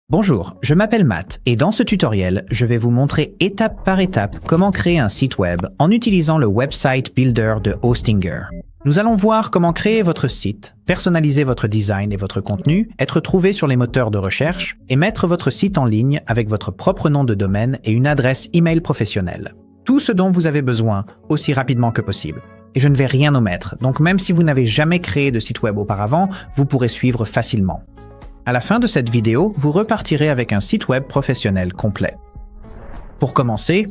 Bonjour, je m'appelle Matt et dans ce tutoriel, je vais vous montrer étape par étape comment créer un site web en utilisant le Website Builder de Hostinger. Nous allons voir comment créer votre site, personnaliser votre design et votre contenu, être trouvé sur les moteurs de recherche et mettre votre site en ligne avec votre propre nom de domaine et une adresse email professionnelle. Tout ce dont vous avez besoin aussi rapidement que possible. Et je ne vais rien omettre, donc même si vous n'avez jamais créé de site web auparavant, vous pourrez suivre facilement. À la fin de cette vidéo, vous repartirez avec un site web professionnel complet. Pour commencer,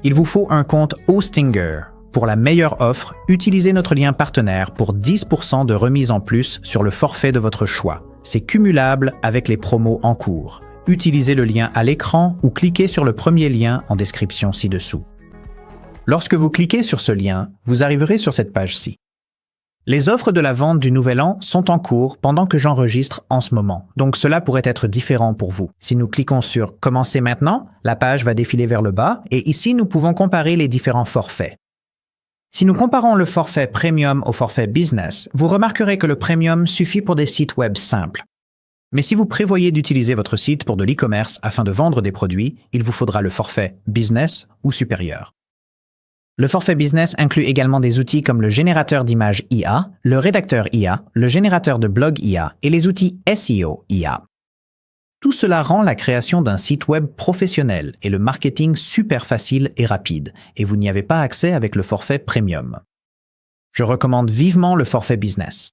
il vous faut un compte Hostinger. Pour la meilleure offre, utilisez notre lien partenaire pour 10% de remise en plus sur le forfait de votre choix. C'est cumulable avec les promos en cours. Utilisez le lien à l'écran ou cliquez sur le premier lien en description ci-dessous. Lorsque vous cliquez sur ce lien, vous arriverez sur cette page-ci. Les offres de la vente du Nouvel An sont en cours pendant que j'enregistre en ce moment, donc cela pourrait être différent pour vous. Si nous cliquons sur « Commencer maintenant », la page va défiler vers le bas et ici nous pouvons comparer les différents forfaits. Si nous comparons le forfait Premium au forfait Business, vous remarquerez que le Premium suffit pour des sites web simples. Mais si vous prévoyez d'utiliser votre site pour de l'e-commerce afin de vendre des produits, il vous faudra le forfait Business ou supérieur. Le forfait Business inclut également des outils comme le générateur d'images IA, le rédacteur IA, le générateur de blog IA et les outils SEO IA. Tout cela rend la création d'un site web professionnel et le marketing super facile et rapide, et vous n'y avez pas accès avec le forfait Premium. Je recommande vivement le forfait Business.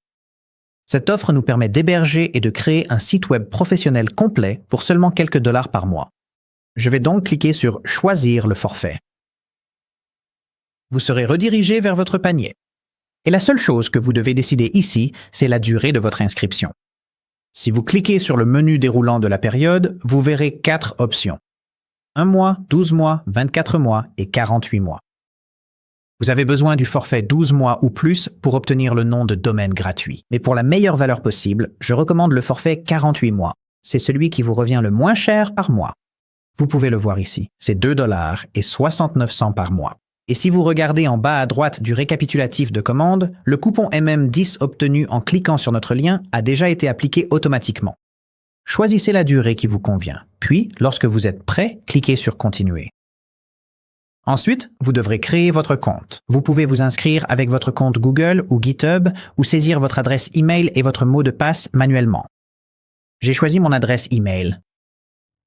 Cette offre nous permet d'héberger et de créer un site web professionnel complet pour seulement quelques dollars par mois. Je vais donc cliquer sur « Choisir le forfait ». Vous serez redirigé vers votre panier. Et la seule chose que vous devez décider ici, c'est la durée de votre inscription. Si vous cliquez sur le menu déroulant de la période, vous verrez 4 options. 1 mois, 12 mois, 24 mois et 48 mois. Vous avez besoin du forfait 12 mois ou plus pour obtenir le nom de domaine gratuit. Mais pour la meilleure valeur possible, je recommande le forfait 48 mois. C'est celui qui vous revient le moins cher par mois. Vous pouvez le voir ici. C'est 2 $ et 69 cents par mois. Et si vous regardez en bas à droite du récapitulatif de commande, le coupon MM10 obtenu en cliquant sur notre lien a déjà été appliqué automatiquement. Choisissez la durée qui vous convient, puis, lorsque vous êtes prêt, cliquez sur « Continuer ». Ensuite, vous devrez créer votre compte. Vous pouvez vous inscrire avec votre compte Google ou GitHub ou saisir votre adresse email et votre mot de passe manuellement. J'ai choisi mon adresse email.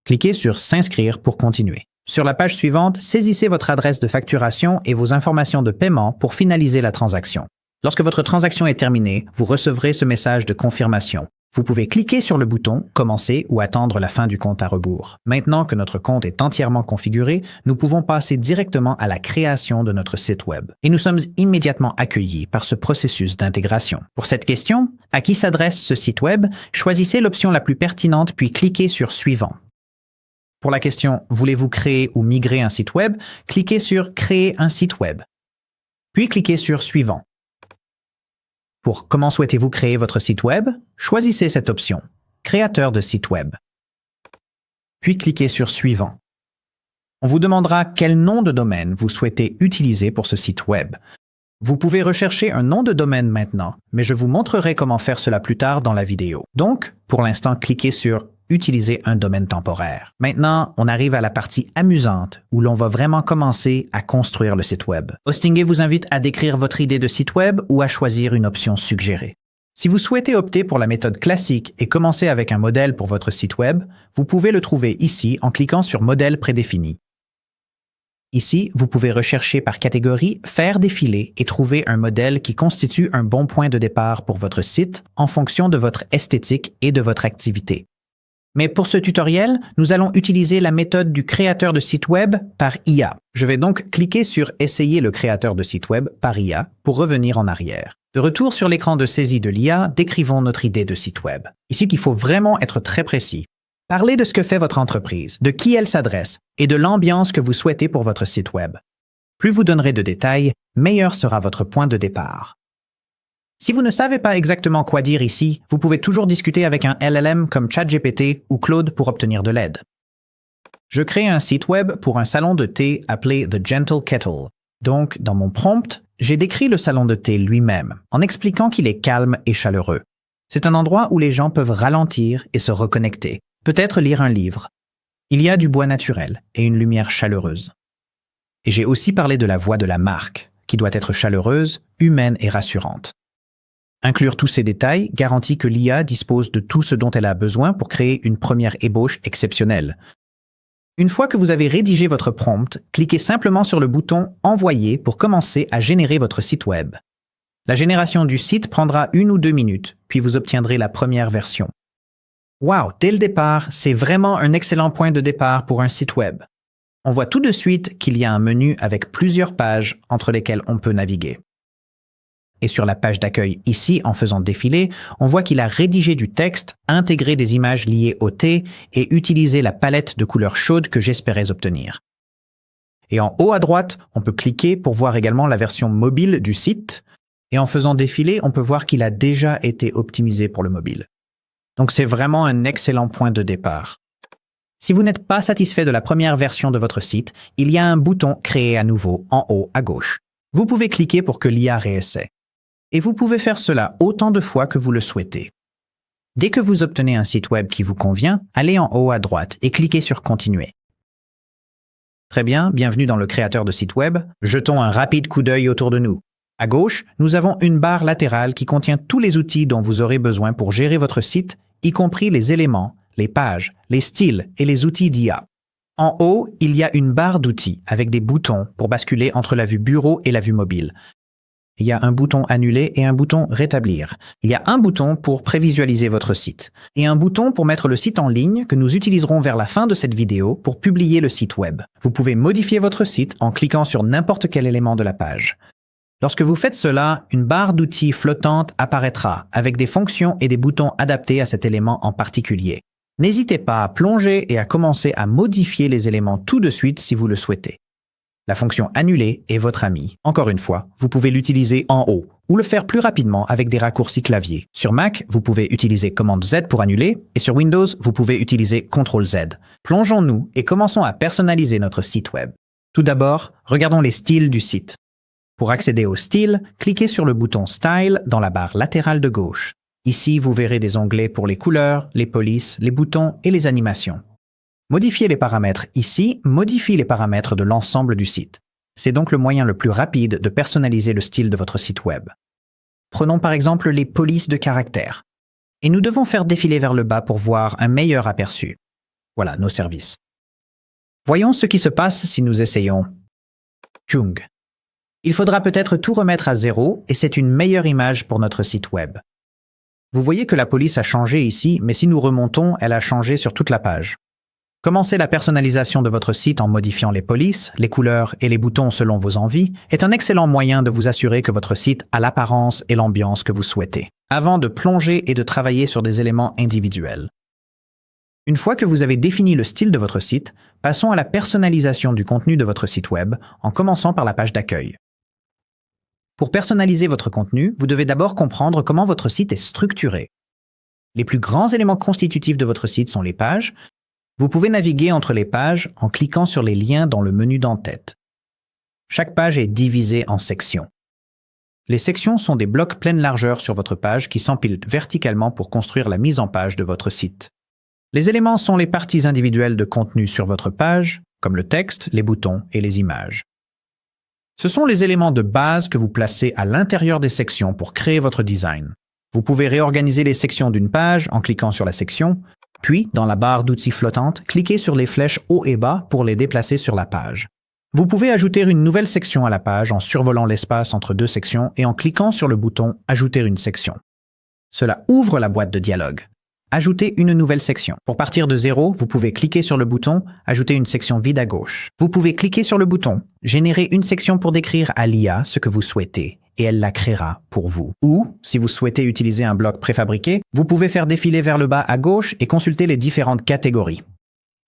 Cliquez sur « S'inscrire » pour continuer. Sur la page suivante, saisissez votre adresse de facturation et vos informations de paiement pour finaliser la transaction. Lorsque votre transaction est terminée, vous recevrez ce message de confirmation. Vous pouvez cliquer sur le bouton « Commencer » ou attendre la fin du compte à rebours. Maintenant que notre compte est entièrement configuré, nous pouvons passer directement à la création de notre site web. Et nous sommes immédiatement accueillis par ce processus d'intégration. Pour cette question, à qui s'adresse ce site web, choisissez l'option la plus pertinente puis cliquez sur « Suivant ». Pour la question « Voulez-vous créer ou migrer un site web ?», cliquez sur « Créer un site web ». Puis cliquez sur « Suivant ». Pour « Comment souhaitez-vous créer votre site web ?», choisissez cette option « Créateur de site web ». Puis cliquez sur « Suivant ». On vous demandera quel nom de domaine vous souhaitez utiliser pour ce site web. Vous pouvez rechercher un nom de domaine maintenant, mais je vous montrerai comment faire cela plus tard dans la vidéo. Donc, pour l'instant, cliquez sur « Utiliser un domaine temporaire ». Maintenant, on arrive à la partie amusante où l'on va vraiment commencer à construire le site web. Hostinger vous invite à décrire votre idée de site web ou à choisir une option suggérée. Si vous souhaitez opter pour la méthode classique et commencer avec un modèle pour votre site web, vous pouvez le trouver ici en cliquant sur « Modèle prédéfini ». Ici, vous pouvez rechercher par catégorie, faire défiler et trouver un modèle qui constitue un bon point de départ pour votre site en fonction de votre esthétique et de votre activité. Mais pour ce tutoriel, nous allons utiliser la méthode du créateur de site web par IA. Je vais donc cliquer sur « Essayer le créateur de site web par IA » pour revenir en arrière. De retour sur l'écran de saisie de l'IA, décrivons notre idée de site web. Ici, il faut vraiment être très précis. Parlez de ce que fait votre entreprise, de qui elle s'adresse et de l'ambiance que vous souhaitez pour votre site web. Plus vous donnerez de détails, meilleur sera votre point de départ. Si vous ne savez pas exactement quoi dire ici, vous pouvez toujours discuter avec un LLM comme ChatGPT ou Claude pour obtenir de l'aide. Je crée un site web pour un salon de thé appelé The Gentle Kettle. Donc, dans mon prompt, j'ai décrit le salon de thé lui-même, en expliquant qu'il est calme et chaleureux. C'est un endroit où les gens peuvent ralentir et se reconnecter. Peut-être lire un livre. Il y a du bois naturel et une lumière chaleureuse. Et j'ai aussi parlé de la voix de la marque, qui doit être chaleureuse, humaine et rassurante. Inclure tous ces détails garantit que l'IA dispose de tout ce dont elle a besoin pour créer une première ébauche exceptionnelle. Une fois que vous avez rédigé votre prompt, cliquez simplement sur le bouton « Envoyer » pour commencer à générer votre site web. La génération du site prendra 1 ou 2 minutes, puis vous obtiendrez la première version. Wow, dès le départ, c'est vraiment un excellent point de départ pour un site web. On voit tout de suite qu'il y a un menu avec plusieurs pages entre lesquelles on peut naviguer. Et sur la page d'accueil ici, en faisant défiler, on voit qu'il a rédigé du texte, intégré des images liées au thé et utilisé la palette de couleurs chaudes que j'espérais obtenir. Et en haut à droite, on peut cliquer pour voir également la version mobile du site. Et en faisant défiler, on peut voir qu'il a déjà été optimisé pour le mobile. Donc c'est vraiment un excellent point de départ. Si vous n'êtes pas satisfait de la première version de votre site, il y a un bouton « Créer à nouveau » en haut à gauche. Vous pouvez cliquer pour que l'IA réessaie. Et vous pouvez faire cela autant de fois que vous le souhaitez. Dès que vous obtenez un site web qui vous convient, allez en haut à droite et cliquez sur « Continuer ». Très bien, bienvenue dans le créateur de site web. Jetons un rapide coup d'œil autour de nous. À gauche, nous avons une barre latérale qui contient tous les outils dont vous aurez besoin pour gérer votre site, y compris les éléments, les pages, les styles et les outils d'IA. En haut, il y a une barre d'outils avec des boutons pour basculer entre la vue bureau et la vue mobile. Il y a un bouton Annuler et un bouton Rétablir. Il y a un bouton pour prévisualiser votre site et un bouton pour mettre le site en ligne que nous utiliserons vers la fin de cette vidéo pour publier le site web. Vous pouvez modifier votre site en cliquant sur n'importe quel élément de la page. Lorsque vous faites cela, une barre d'outils flottante apparaîtra avec des fonctions et des boutons adaptés à cet élément en particulier. N'hésitez pas à plonger et à commencer à modifier les éléments tout de suite si vous le souhaitez. La fonction Annuler est votre ami. Encore une fois, vous pouvez l'utiliser en haut ou le faire plus rapidement avec des raccourcis clavier. Sur Mac, vous pouvez utiliser commande Z pour annuler et sur Windows, vous pouvez utiliser CTRL Z. Plongeons-nous et commençons à personnaliser notre site web. Tout d'abord, regardons les styles du site. Pour accéder au style, cliquez sur le bouton Style dans la barre latérale de gauche. Ici, vous verrez des onglets pour les couleurs, les polices, les boutons et les animations. Modifier les paramètres ici modifie les paramètres de l'ensemble du site. C'est donc le moyen le plus rapide de personnaliser le style de votre site web. Prenons par exemple les polices de caractères. Et nous devons faire défiler vers le bas pour voir un meilleur aperçu. Voilà nos services. Voyons ce qui se passe si nous essayons Chung. Il faudra peut-être tout remettre à zéro et c'est une meilleure image pour notre site web. Vous voyez que la police a changé ici, mais si nous remontons, elle a changé sur toute la page. Commencer la personnalisation de votre site en modifiant les polices, les couleurs et les boutons selon vos envies est un excellent moyen de vous assurer que votre site a l'apparence et l'ambiance que vous souhaitez, avant de plonger et de travailler sur des éléments individuels. Une fois que vous avez défini le style de votre site, passons à la personnalisation du contenu de votre site web en commençant par la page d'accueil. Pour personnaliser votre contenu, vous devez d'abord comprendre comment votre site est structuré. Les plus grands éléments constitutifs de votre site sont les pages. Vous pouvez naviguer entre les pages en cliquant sur les liens dans le menu d'en-tête. Chaque page est divisée en sections. Les sections sont des blocs pleine largeur sur votre page qui s'empilent verticalement pour construire la mise en page de votre site. Les éléments sont les parties individuelles de contenu sur votre page, comme le texte, les boutons et les images. Ce sont les éléments de base que vous placez à l'intérieur des sections pour créer votre design. Vous pouvez réorganiser les sections d'une page en cliquant sur la section, puis, dans la barre d'outils flottante, cliquez sur les flèches haut et bas pour les déplacer sur la page. Vous pouvez ajouter une nouvelle section à la page en survolant l'espace entre deux sections et en cliquant sur le bouton « Ajouter une section ». Cela ouvre la boîte de dialogue. Ajoutez une nouvelle section. Pour partir de zéro, vous pouvez cliquer sur le bouton « Ajouter une section vide à gauche ». Vous pouvez cliquer sur le bouton « Générer une section pour décrire à l'IA ce que vous souhaitez » et elle la créera pour vous. Ou, si vous souhaitez utiliser un bloc préfabriqué, vous pouvez faire défiler vers le bas à gauche et consulter les différentes catégories.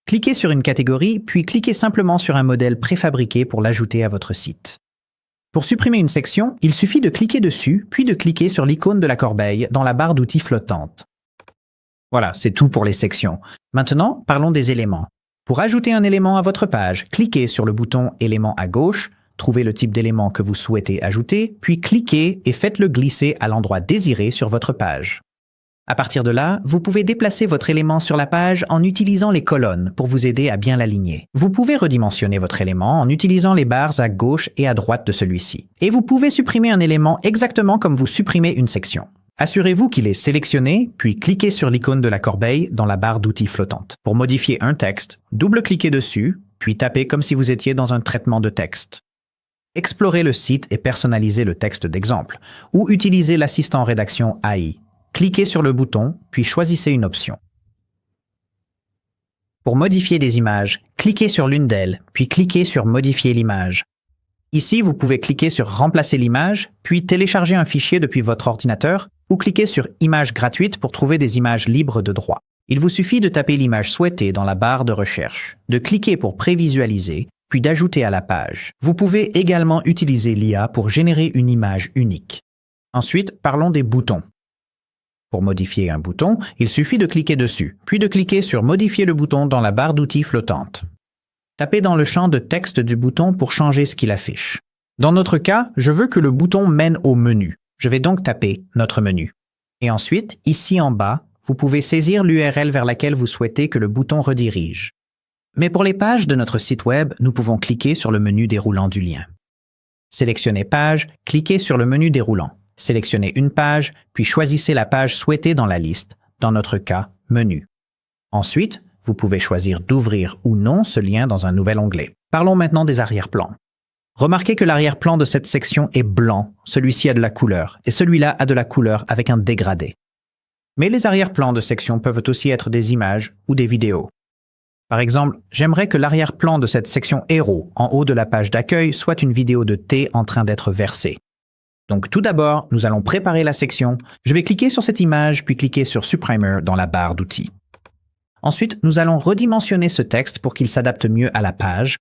Cliquez sur une catégorie, puis cliquez simplement sur un modèle préfabriqué pour l'ajouter à votre site. Pour supprimer une section, il suffit de cliquer dessus, puis de cliquer sur l'icône de la corbeille dans la barre d'outils flottante. Voilà, c'est tout pour les sections. Maintenant, parlons des éléments. Pour ajouter un élément à votre page, cliquez sur le bouton « Élément » à gauche, trouvez le type d'élément que vous souhaitez ajouter, puis cliquez et faites-le glisser à l'endroit désiré sur votre page. À partir de là, vous pouvez déplacer votre élément sur la page en utilisant les colonnes pour vous aider à bien l'aligner. Vous pouvez redimensionner votre élément en utilisant les barres à gauche et à droite de celui-ci. Et vous pouvez supprimer un élément exactement comme vous supprimez une section. Assurez-vous qu'il est sélectionné, puis cliquez sur l'icône de la corbeille dans la barre d'outils flottante. Pour modifier un texte, double-cliquez dessus, puis tapez comme si vous étiez dans un traitement de texte. Explorez le site et personnalisez le texte d'exemple, ou utilisez l'assistant rédaction AI. Cliquez sur le bouton, puis choisissez une option. Pour modifier des images, cliquez sur l'une d'elles, puis cliquez sur Modifier l'image. Ici, vous pouvez cliquer sur Remplacer l'image, puis télécharger un fichier depuis votre ordinateur, ou cliquer sur Images gratuites pour trouver des images libres de droit. Il vous suffit de taper l'image souhaitée dans la barre de recherche, de cliquer pour prévisualiser, puis d'ajouter à la page. Vous pouvez également utiliser l'IA pour générer une image unique. Ensuite, parlons des boutons. Pour modifier un bouton, il suffit de cliquer dessus, puis de cliquer sur Modifier le bouton dans la barre d'outils flottante. Tapez dans le champ de texte du bouton pour changer ce qu'il affiche. Dans notre cas, je veux que le bouton mène au menu. Je vais donc taper Notre menu. Et ensuite, ici en bas, vous pouvez saisir l'URL vers laquelle vous souhaitez que le bouton redirige. Mais pour les pages de notre site web, nous pouvons cliquer sur le menu déroulant du lien. Sélectionnez Page, cliquez sur le menu déroulant. Sélectionnez une page, puis choisissez la page souhaitée dans la liste, dans notre cas, Menu. Ensuite, vous pouvez choisir d'ouvrir ou non ce lien dans un nouvel onglet. Parlons maintenant des arrière-plans. Remarquez que l'arrière-plan de cette section est blanc, celui-ci a de la couleur, et celui-là a de la couleur avec un dégradé. Mais les arrière-plans de section peuvent aussi être des images ou des vidéos. Par exemple, j'aimerais que l'arrière-plan de cette section Héros, en haut de la page d'accueil, soit une vidéo de thé en train d'être versée. Donc tout d'abord, nous allons préparer la section. Je vais cliquer sur cette image, puis cliquer sur Supprimer dans la barre d'outils. Ensuite, nous allons redimensionner ce texte pour qu'il s'adapte mieux à la page.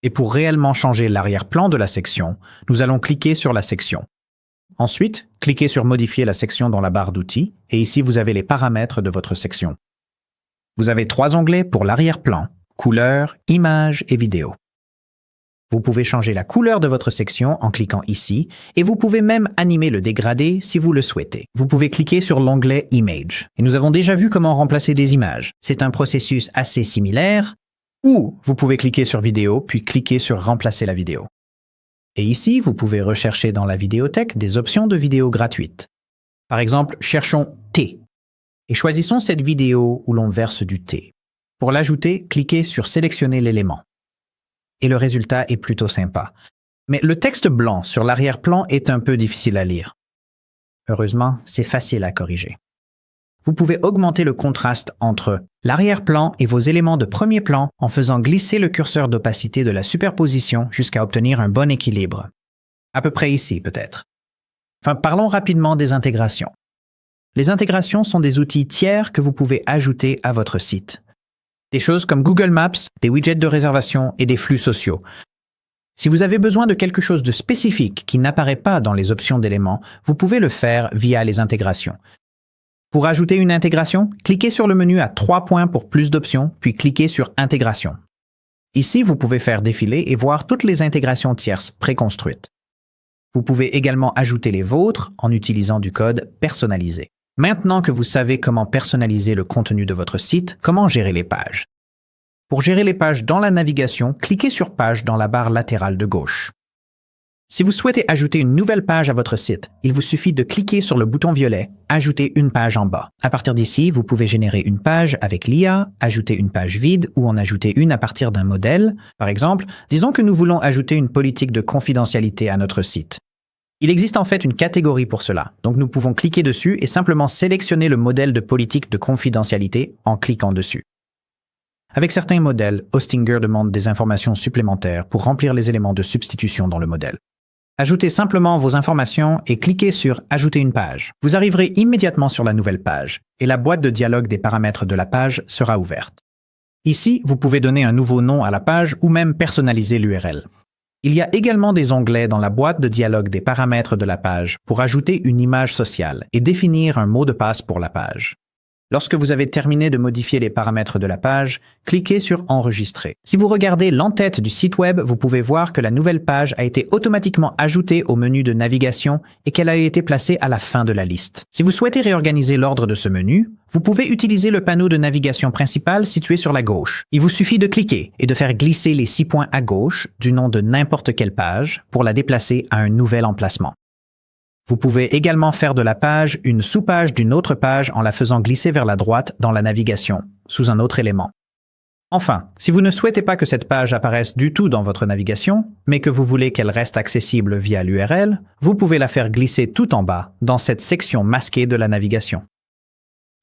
Et pour réellement changer l'arrière-plan de la section, nous allons cliquer sur la section. Ensuite, cliquez sur Modifier la section dans la barre d'outils, et ici vous avez les paramètres de votre section. Vous avez 3 onglets pour l'arrière-plan, Couleur, Images et Vidéo. Vous pouvez changer la couleur de votre section en cliquant ici, et vous pouvez même animer le dégradé si vous le souhaitez. Vous pouvez cliquer sur l'onglet Image. Et nous avons déjà vu comment remplacer des images. C'est un processus assez similaire, ou vous pouvez cliquer sur Vidéo, puis cliquer sur Remplacer la vidéo. Et ici, vous pouvez rechercher dans la vidéothèque des options de vidéos gratuites. Par exemple, cherchons thé, et choisissons cette vidéo où l'on verse du thé. Pour l'ajouter, cliquez sur Sélectionner l'élément. Et le résultat est plutôt sympa. Mais le texte blanc sur l'arrière-plan est un peu difficile à lire. Heureusement, c'est facile à corriger. Vous pouvez augmenter le contraste entre l'arrière-plan et vos éléments de premier plan en faisant glisser le curseur d'opacité de la superposition jusqu'à obtenir un bon équilibre. À peu près ici, peut-être. Enfin, parlons rapidement des intégrations. Les intégrations sont des outils tiers que vous pouvez ajouter à votre site. Des choses comme Google Maps, des widgets de réservation et des flux sociaux. Si vous avez besoin de quelque chose de spécifique qui n'apparaît pas dans les options d'éléments, vous pouvez le faire via les intégrations. Pour ajouter une intégration, cliquez sur le menu à 3 points pour plus d'options, puis cliquez sur Intégration. Ici, vous pouvez faire défiler et voir toutes les intégrations tierces préconstruites. Vous pouvez également ajouter les vôtres en utilisant du code personnalisé. Maintenant que vous savez comment personnaliser le contenu de votre site, comment gérer les pages? Pour gérer les pages dans la navigation, cliquez sur Page dans la barre latérale de gauche. Si vous souhaitez ajouter une nouvelle page à votre site, il vous suffit de cliquer sur le bouton violet « Ajouter une page en bas ». À partir d'ici, vous pouvez générer une page avec l'IA, ajouter une page vide ou en ajouter une à partir d'un modèle. Par exemple, disons que nous voulons ajouter une politique de confidentialité à notre site. Il existe en fait une catégorie pour cela, donc nous pouvons cliquer dessus et simplement sélectionner le modèle de politique de confidentialité en cliquant dessus. Avec certains modèles, Hostinger demande des informations supplémentaires pour remplir les éléments de substitution dans le modèle. Ajoutez simplement vos informations et cliquez sur « Ajouter une page ». Vous arriverez immédiatement sur la nouvelle page et la boîte de dialogue des paramètres de la page sera ouverte. Ici, vous pouvez donner un nouveau nom à la page ou même personnaliser l'URL. Il y a également des onglets dans la boîte de dialogue des paramètres de la page pour ajouter une image sociale et définir un mot de passe pour la page. Lorsque vous avez terminé de modifier les paramètres de la page, cliquez sur « Enregistrer ». Si vous regardez l'en-tête du site web, vous pouvez voir que la nouvelle page a été automatiquement ajoutée au menu de navigation et qu'elle a été placée à la fin de la liste. Si vous souhaitez réorganiser l'ordre de ce menu, vous pouvez utiliser le panneau de navigation principal situé sur la gauche. Il vous suffit de cliquer et de faire glisser les 6 points à gauche du nom de n'importe quelle page pour la déplacer à un nouvel emplacement. Vous pouvez également faire de la page une sous-page d'une autre page en la faisant glisser vers la droite dans la navigation, sous un autre élément. Enfin, si vous ne souhaitez pas que cette page apparaisse du tout dans votre navigation, mais que vous voulez qu'elle reste accessible via l'URL, vous pouvez la faire glisser tout en bas, dans cette section masquée de la navigation.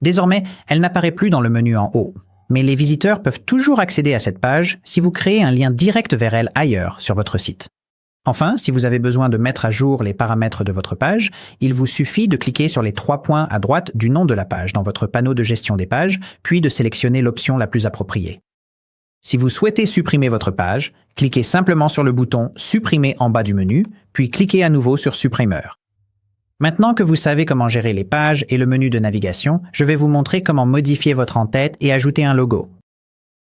Désormais, elle n'apparaît plus dans le menu en haut, mais les visiteurs peuvent toujours accéder à cette page si vous créez un lien direct vers elle ailleurs sur votre site. Enfin, si vous avez besoin de mettre à jour les paramètres de votre page, il vous suffit de cliquer sur les 3 points à droite du nom de la page dans votre panneau de gestion des pages, puis de sélectionner l'option la plus appropriée. Si vous souhaitez supprimer votre page, cliquez simplement sur le bouton « Supprimer » en bas du menu, puis cliquez à nouveau sur « Supprimeur ». Maintenant que vous savez comment gérer les pages et le menu de navigation, je vais vous montrer comment modifier votre en-tête et ajouter un logo.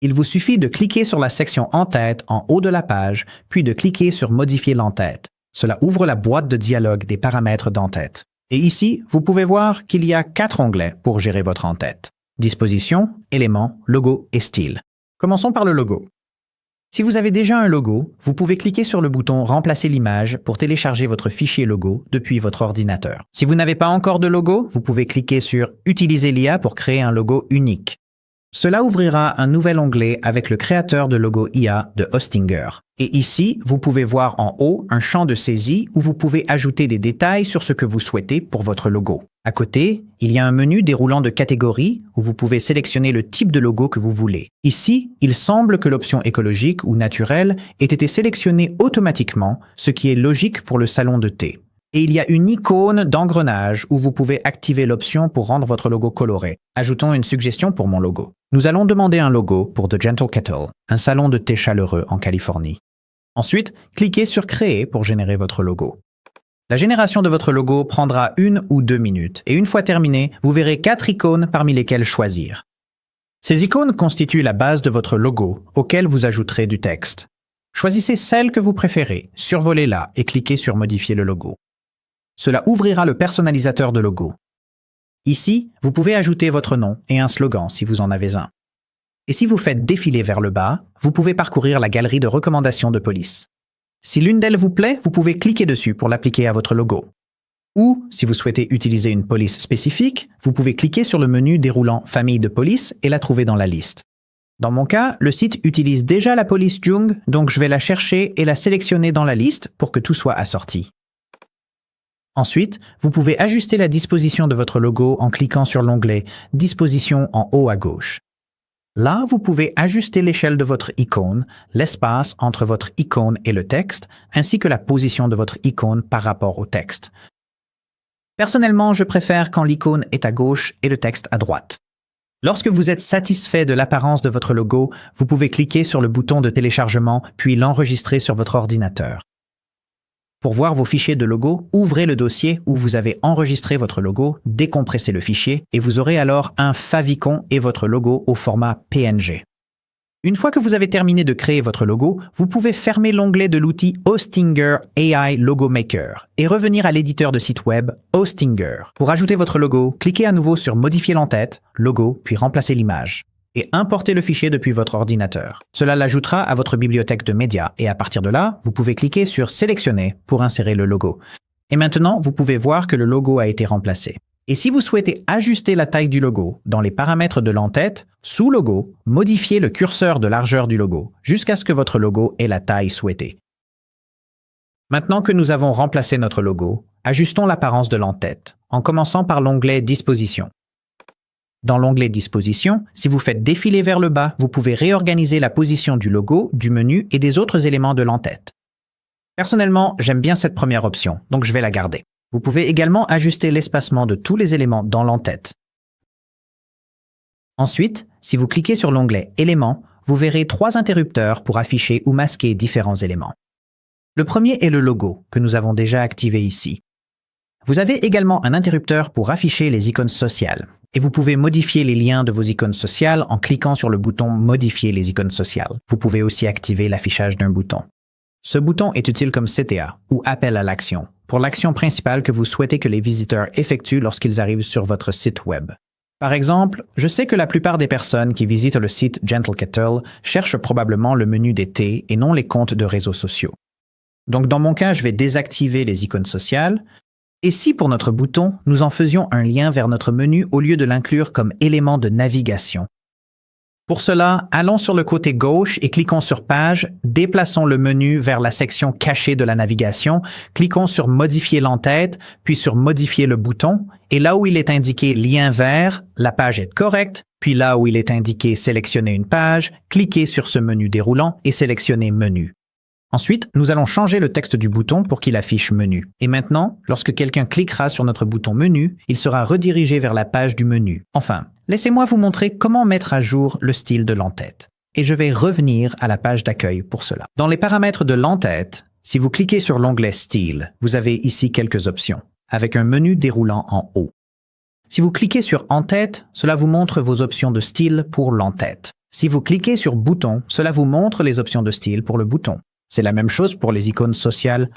Il vous suffit de cliquer sur la section en-tête en haut de la page, puis de cliquer sur « Modifier l'en-tête ». Cela ouvre la boîte de dialogue des paramètres d'en-tête. Et ici, vous pouvez voir qu'il y a 4 onglets pour gérer votre en-tête. Disposition, éléments, logo et style. Commençons par le logo. Si vous avez déjà un logo, vous pouvez cliquer sur le bouton « Remplacer l'image » pour télécharger votre fichier logo depuis votre ordinateur. Si vous n'avez pas encore de logo, vous pouvez cliquer sur « Utiliser l'IA » pour créer un logo unique. Cela ouvrira un nouvel onglet avec le créateur de logo IA de Hostinger. Et ici, vous pouvez voir en haut un champ de saisie où vous pouvez ajouter des détails sur ce que vous souhaitez pour votre logo. À côté, il y a un menu déroulant de catégories où vous pouvez sélectionner le type de logo que vous voulez. Ici, il semble que l'option écologique ou naturelle ait été sélectionnée automatiquement, ce qui est logique pour le salon de thé. Et il y a une icône d'engrenage où vous pouvez activer l'option pour rendre votre logo coloré. Ajoutons une suggestion pour mon logo. Nous allons demander un logo pour The Gentle Kettle, un salon de thé chaleureux en Californie. Ensuite, cliquez sur Créer pour générer votre logo. La génération de votre logo prendra 1 ou 2 minutes et une fois terminée, vous verrez 4 icônes parmi lesquelles choisir. Ces icônes constituent la base de votre logo auquel vous ajouterez du texte. Choisissez celle que vous préférez, survolez-la et cliquez sur Modifier le logo. Cela ouvrira le personnalisateur de logo. Ici, vous pouvez ajouter votre nom et un slogan si vous en avez un. Et si vous faites défiler vers le bas, vous pouvez parcourir la galerie de recommandations de police. Si l'une d'elles vous plaît, vous pouvez cliquer dessus pour l'appliquer à votre logo. Ou, si vous souhaitez utiliser une police spécifique, vous pouvez cliquer sur le menu déroulant « Famille de police » et la trouver dans la liste. Dans mon cas, le site utilise déjà la police Jung, donc je vais la chercher et la sélectionner dans la liste pour que tout soit assorti. Ensuite, vous pouvez ajuster la disposition de votre logo en cliquant sur l'onglet « Disposition » en haut à gauche. Là, vous pouvez ajuster l'échelle de votre icône, l'espace entre votre icône et le texte, ainsi que la position de votre icône par rapport au texte. Personnellement, je préfère quand l'icône est à gauche et le texte à droite. Lorsque vous êtes satisfait de l'apparence de votre logo, vous pouvez cliquer sur le bouton de téléchargement puis l'enregistrer sur votre ordinateur. Pour voir vos fichiers de logo, ouvrez le dossier où vous avez enregistré votre logo, décompressez le fichier et vous aurez alors un favicon et votre logo au format PNG. Une fois que vous avez terminé de créer votre logo, vous pouvez fermer l'onglet de l'outil Hostinger AI Logo Maker et revenir à l'éditeur de site web Hostinger. Pour ajouter votre logo, cliquez à nouveau sur Modifier l'en-tête, Logo, puis Remplacer l'image. Et importez le fichier depuis votre ordinateur. Cela l'ajoutera à votre bibliothèque de médias et à partir de là, vous pouvez cliquer sur Sélectionner pour insérer le logo. Et maintenant, vous pouvez voir que le logo a été remplacé. Et si vous souhaitez ajuster la taille du logo, dans les paramètres de l'en-tête, sous Logo, modifiez le curseur de largeur du logo jusqu'à ce que votre logo ait la taille souhaitée. Maintenant que nous avons remplacé notre logo, ajustons l'apparence de l'en-tête en commençant par l'onglet Disposition. Dans l'onglet Disposition, si vous faites défiler vers le bas, vous pouvez réorganiser la position du logo, du menu et des autres éléments de l'en-tête. Personnellement, j'aime bien cette première option, donc je vais la garder. Vous pouvez également ajuster l'espacement de tous les éléments dans l'en-tête. Ensuite, si vous cliquez sur l'onglet Éléments, vous verrez 3 interrupteurs pour afficher ou masquer différents éléments. Le premier est le logo, que nous avons déjà activé ici. Vous avez également un interrupteur pour afficher les icônes sociales. Et vous pouvez modifier les liens de vos icônes sociales en cliquant sur le bouton « Modifier les icônes sociales ». Vous pouvez aussi activer l'affichage d'un bouton. Ce bouton est utile comme CTA, ou appel à l'action, pour l'action principale que vous souhaitez que les visiteurs effectuent lorsqu'ils arrivent sur votre site web. Par exemple, je sais que la plupart des personnes qui visitent le site Gentle Kettle cherchent probablement le menu des thés et non les comptes de réseaux sociaux. Donc dans mon cas, je vais désactiver les icônes sociales. Et si pour notre bouton, nous en faisions un lien vers notre menu au lieu de l'inclure comme élément de navigation? Pour cela, allons sur le côté gauche et cliquons sur Page, déplaçons le menu vers la section cachée de la navigation, cliquons sur Modifier l'entête, puis sur Modifier le bouton, et là où il est indiqué Lien vers, la page est correcte, puis là où il est indiqué Sélectionner une page, cliquez sur ce menu déroulant et sélectionnez Menu. Ensuite, nous allons changer le texte du bouton pour qu'il affiche Menu. Et maintenant, lorsque quelqu'un cliquera sur notre bouton Menu, il sera redirigé vers la page du menu. Enfin, laissez-moi vous montrer comment mettre à jour le style de l'entête. Et je vais revenir à la page d'accueil pour cela. Dans les paramètres de l'entête, si vous cliquez sur l'onglet Style, vous avez ici quelques options, avec un menu déroulant en haut. Si vous cliquez sur Entête, cela vous montre vos options de style pour l'entête. Si vous cliquez sur Bouton, cela vous montre les options de style pour le bouton. C'est la même chose pour les icônes sociales.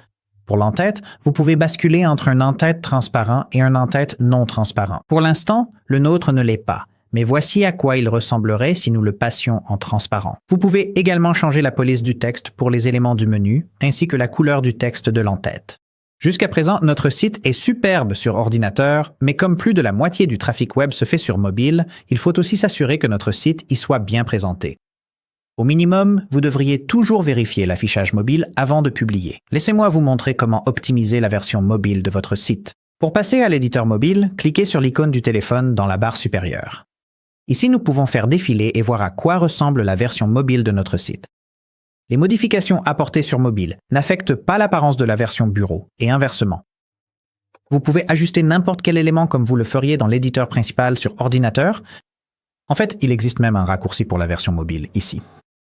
Pour l'entête, vous pouvez basculer entre un en-tête transparent et un en-tête non transparent. Pour l'instant, le nôtre ne l'est pas, mais voici à quoi il ressemblerait si nous le passions en transparent. Vous pouvez également changer la police du texte pour les éléments du menu, ainsi que la couleur du texte de l'entête. Jusqu'à présent, notre site est superbe sur ordinateur, mais comme plus de la moitié du trafic web se fait sur mobile, il faut aussi s'assurer que notre site y soit bien présenté. Au minimum, vous devriez toujours vérifier l'affichage mobile avant de publier. Laissez-moi vous montrer comment optimiser la version mobile de votre site. Pour passer à l'éditeur mobile, cliquez sur l'icône du téléphone dans la barre supérieure. Ici, nous pouvons faire défiler et voir à quoi ressemble la version mobile de notre site. Les modifications apportées sur mobile n'affectent pas l'apparence de la version bureau, et inversement. Vous pouvez ajuster n'importe quel élément comme vous le feriez dans l'éditeur principal sur ordinateur. En fait, il existe même un raccourci pour la version mobile ici.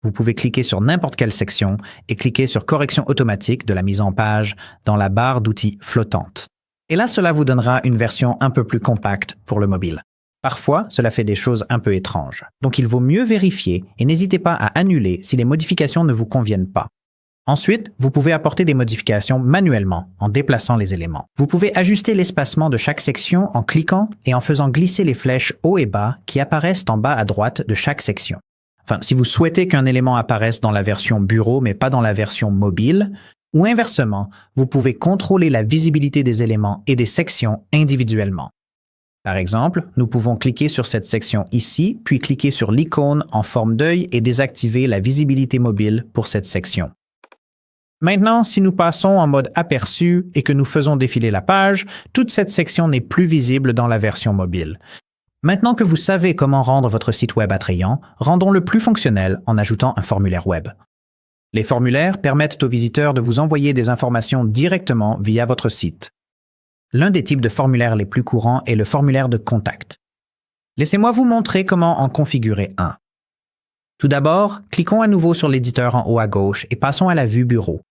Vous pouvez cliquer sur n'importe quelle section et cliquer sur Correction automatique de la mise en page dans la barre d'outils flottante. Et là, cela vous donnera une version un peu plus compacte pour le mobile. Parfois, cela fait des choses un peu étranges. Donc, il vaut mieux vérifier et n'hésitez pas à annuler si les modifications ne vous conviennent pas. Ensuite, vous pouvez apporter des modifications manuellement en déplaçant les éléments. Vous pouvez ajuster l'espacement de chaque section en cliquant et en faisant glisser les flèches haut et bas qui apparaissent en bas à droite de chaque section. Enfin, si vous souhaitez qu'un élément apparaisse dans la version bureau mais pas dans la version mobile, ou inversement, vous pouvez contrôler la visibilité des éléments et des sections individuellement. Par exemple, nous pouvons cliquer sur cette section ici, puis cliquer sur l'icône en forme d'œil et désactiver la visibilité mobile pour cette section. Maintenant, si nous passons en mode aperçu et que nous faisons défiler la page, toute cette section n'est plus visible dans la version mobile. Maintenant que vous savez comment rendre votre site web attrayant, rendons-le plus fonctionnel en ajoutant un formulaire web. Les formulaires permettent aux visiteurs de vous envoyer des informations directement via votre site. L'un des types de formulaires les plus courants est le formulaire de contact. Laissez-moi vous montrer comment en configurer un. Tout d'abord, cliquons à nouveau sur l'éditeur en haut à gauche et passons à la vue bureau.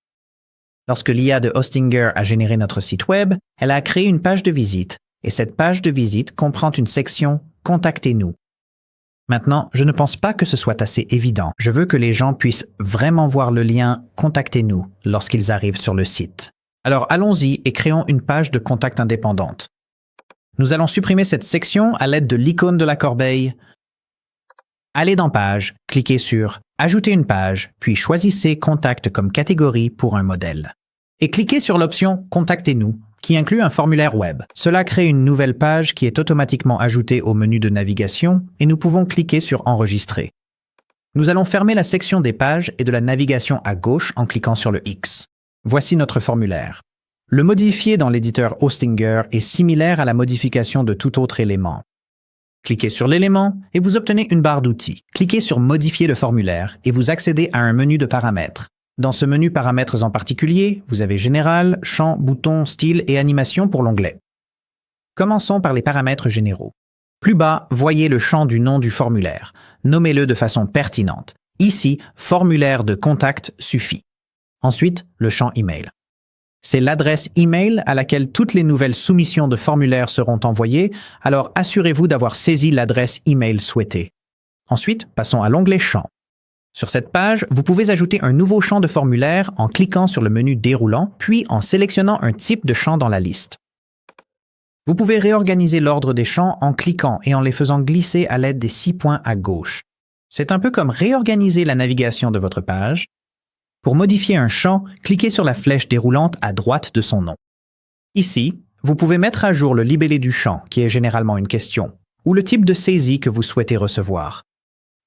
Lorsque l'IA de Hostinger a généré notre site web, elle a créé une page de visite. Et cette page de visite comprend une section « Contactez-nous ». Maintenant, je ne pense pas que ce soit assez évident. Je veux que les gens puissent vraiment voir le lien « Contactez-nous » lorsqu'ils arrivent sur le site. Alors allons-y et créons une page de contact indépendante. Nous allons supprimer cette section à l'aide de l'icône de la corbeille. Allez dans Page, cliquez sur « Ajouter une page », puis choisissez « Contact » comme catégorie pour un modèle. Et cliquez sur l'option « Contactez-nous » qui inclut un formulaire web. Cela crée une nouvelle page qui est automatiquement ajoutée au menu de navigation et nous pouvons cliquer sur Enregistrer. Nous allons fermer la section des pages et de la navigation à gauche en cliquant sur le X. Voici notre formulaire. Le modifier dans l'éditeur Hostinger est similaire à la modification de tout autre élément. Cliquez sur l'élément et vous obtenez une barre d'outils. Cliquez sur Modifier le formulaire et vous accédez à un menu de paramètres. Dans ce menu Paramètres en particulier, vous avez Général, Champ, Bouton, Style et Animation pour l'onglet. Commençons par les paramètres généraux. Plus bas, voyez le champ du nom du formulaire. Nommez-le de façon pertinente. Ici, Formulaire de contact suffit. Ensuite, le champ Email. C'est l'adresse email à laquelle toutes les nouvelles soumissions de formulaires seront envoyées, alors assurez-vous d'avoir saisi l'adresse email souhaitée. Ensuite, passons à l'onglet Champs. Sur cette page, vous pouvez ajouter un nouveau champ de formulaire en cliquant sur le menu déroulant, puis en sélectionnant un type de champ dans la liste. Vous pouvez réorganiser l'ordre des champs en cliquant et en les faisant glisser à l'aide des 6 points à gauche. C'est un peu comme réorganiser la navigation de votre page. Pour modifier un champ, cliquez sur la flèche déroulante à droite de son nom. Ici, vous pouvez mettre à jour le libellé du champ, qui est généralement une question, ou le type de saisie que vous souhaitez recevoir.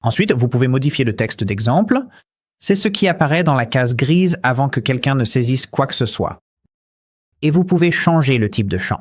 Ensuite, vous pouvez modifier le texte d'exemple. C'est ce qui apparaît dans la case grise avant que quelqu'un ne saisisse quoi que ce soit. Et vous pouvez changer le type de champ.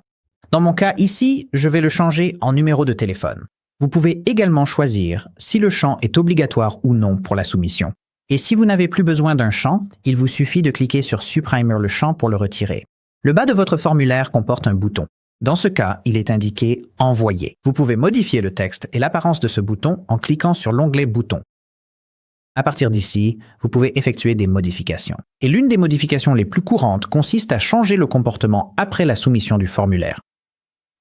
Dans mon cas ici, je vais le changer en numéro de téléphone. Vous pouvez également choisir si le champ est obligatoire ou non pour la soumission. Et si vous n'avez plus besoin d'un champ, il vous suffit de cliquer sur Supprimer le champ pour le retirer. Le bas de votre formulaire comporte un bouton. Dans ce cas, il est indiqué « Envoyer ». Vous pouvez modifier le texte et l'apparence de ce bouton en cliquant sur l'onglet « Bouton ». À partir d'ici, vous pouvez effectuer des modifications. Et l'une des modifications les plus courantes consiste à changer le comportement après la soumission du formulaire.